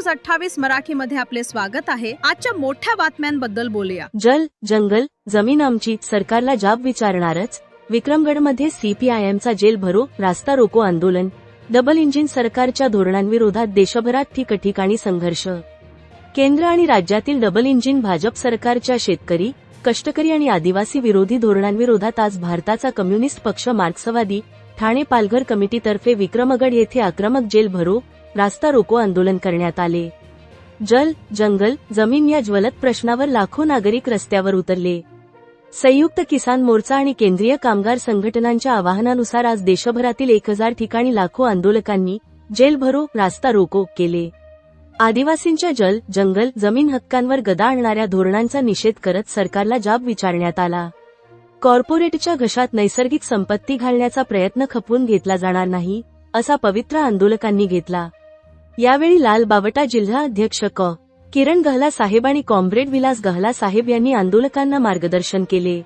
News 28 मराठीमध्ये आपले स्वागत आहे। आजच्या मोठ्या बातम्यांबद्दल बोलूया। जल जंगल जमीन आमची, सरकारला जाब विचारणारच। विक्रमगडमध्ये सीपीआयएमचा जेल भरो रास्ता रोको आंदोलन। डबल इंजिन सरकारच्या धोरणांविरोधात देशभरात ठिकठिकाणी संघर्ष। केंद्र आणि राज्यातील डबल इंजिन भाजप सरकारच्या शेतकरी, कष्टकरी आणि आदिवासी विरोधी धोरणांविरोधात आज भारताचा कम्युनिस्ट पक्ष मार्क्सवादी ठाणे पालघर कमिटीतर्फे विक्रमगड येथे आक्रमक जेल भरो रास्ता रोको आंदोलन करण्यात आले। जल जंगल जमीन या ज्वलंत प्रश्नावर लाखो नागरिक रस्त्यावर उतरले। संयुक्त किसान मोर्चा आणि केंद्रीय कामगार संघटनांच्या आवाहनानुसार आज देशभरातील 1000 ठिकाणी लाखो आंदोलकांनी जेल भरो रास्ता रोको केले। आदिवासींच्या जल जंगल जमीन हक्कांवर गदा आणणाऱ्या धोरणांचा निषेध करत सरकारला जाब विचारण्यात आला। कॉर्पोरेटच्या घशात नैसर्गिक संपत्ती घालण्याचा प्रयत्न खपवून घेतला जाणार नाही, असा पवित्रा आंदोलकांनी घेतला। यावेळी लाल बावटा जिल्हा अध्यक्ष किरण गहला साहेब आणि कॉम्रेड विलास गहला साहेब यांनी आंदोलकांना मार्गदर्शन केले।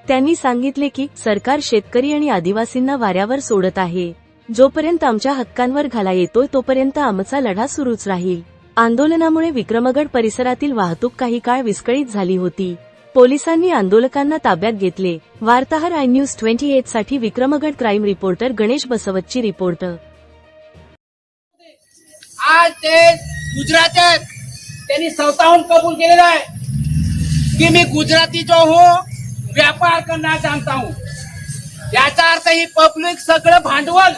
त्यांनी सांगितले की सरकार शेतकरी आणि आदिवासींना वाऱ्यावर सोडत आहे। जोपर्यंत आमच्या हक्कांवर घाला येतोय तोपर्यंत आमचा लढा सुरूच राहील। आंदोलनामुळे विक्रमगड परिसरातील वाहतूक काही काळ विस्कळीत झाली होती। पोलिसांनी आंदोलकांना ताब्यात घेतले। वार्ताहर आय न्यूज 28 साठी Vikramgad crime reporter Ganesh Baswachchi report. आज ते गुजरातात त्यांनी स्वतःहून कबूल केलेला आहे की मी गुजराती जो हूँ व्यापार करना जानता हूँ। याचा अर्थ ही पब्लिक सगळं भांडवल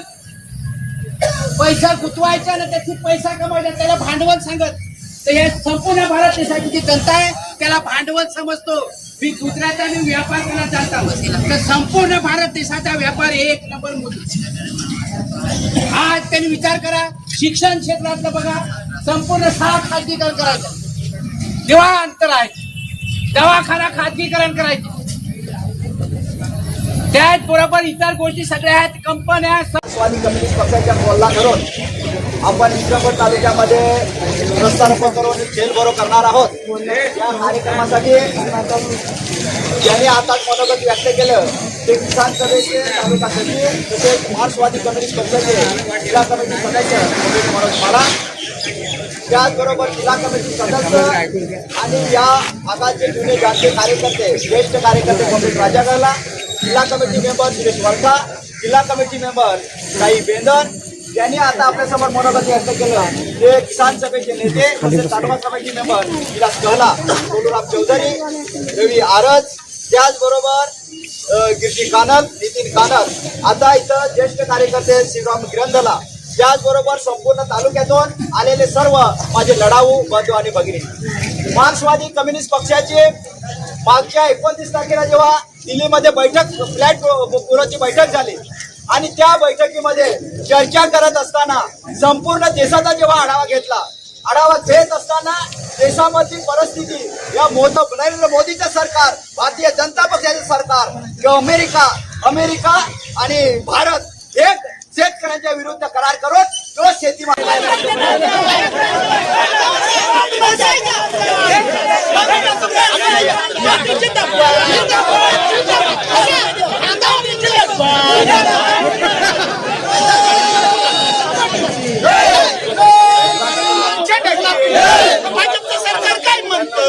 पैसा गुंतवायचा ना त्याची पैसा कमवायचा त्याला भांडवल सांगत। तर हे संपूर्ण भारत देशाची जी जनता आहे त्याला भांडवल समजतो। मी गुजराताने व्यापार करना जानता हूँ तर संपूर्ण भारत देशाचा व्यापार एक नंबर मोदी। आज त्यांनी विचार करा, शिक्षण क्षेत्रातलं बघा संपूर्ण शाळा खाजगीकरण करायचं, दिवाण करायचं, दवाखाना खाजगीकरण करायचं, त्याचबरोबर इतर गोष्टी सगळ्या आहेत। कंपन्या मार्क्सवादी कम्युनिस्ट पक्षाच्या कॉलला धरून आपण विक्रमगड तालुक्यामध्ये रस्ता रोको करून जेल भरो करणार आहोत। या कार्यक्रमासाठी ज्यांनी आता मनोगत व्यक्त केलं ते किसान सभेचे तालुका सचिव तसेच मार्क्सवादी कम्युनिस्ट पक्षाचे जिल्हा कमिटी सदस्य मनोज माला, त्याचबरोबर जिल्हा कमिटी सदस्य आणि या भागाचे जुने जाणते कार्यकर्ते ज्येष्ठ कार्यकर्ते कॉम्रेड राजा गहला, जिल्हा कमिटी मेंबर सुरेश वर्धा, जिल्हा कमिटी मेंबर साई बेंदर यांनी आता आपल्यासमोर मनोगत व्यक्त केलं। ते किसान सभेचे नेते तसेच तालुका कमिटी मेंबर विलास गहला, गोलूराम चौधरी, रवी आरज, त्याचबरोबर गिरजी कानल, नितीन कानल, आता इथं ज्येष्ठ कार्यकर्ते श्रीराम गिरंधला, त्याचबरोबर संपूर्ण तालुक्यातून आलेले सर्व माझे लढाऊ बंधू आणि भगिनी। मार्क्सवादी कम्युनिस्ट पक्षाचे मागच्या 29 तारखेला जेव्हा दिल्लीमध्ये बैठक फ्लॅट ब्युरोची बैठक झाली आणि त्या बैठकीमध्ये चर्चा करत असताना संपूर्ण देशाचा जेव्हा आढावा घेतला, आढावा घेत असताना देशामधली परिस्थिती या नरेंद्र मोदीचं सरकार, भारतीय जनता पक्षाचं सरकार किंवा अमेरिका आणि भारत एक शेतकऱ्यांच्या विरुद्ध करार करून तो शेती सरकार काय म्हणतं।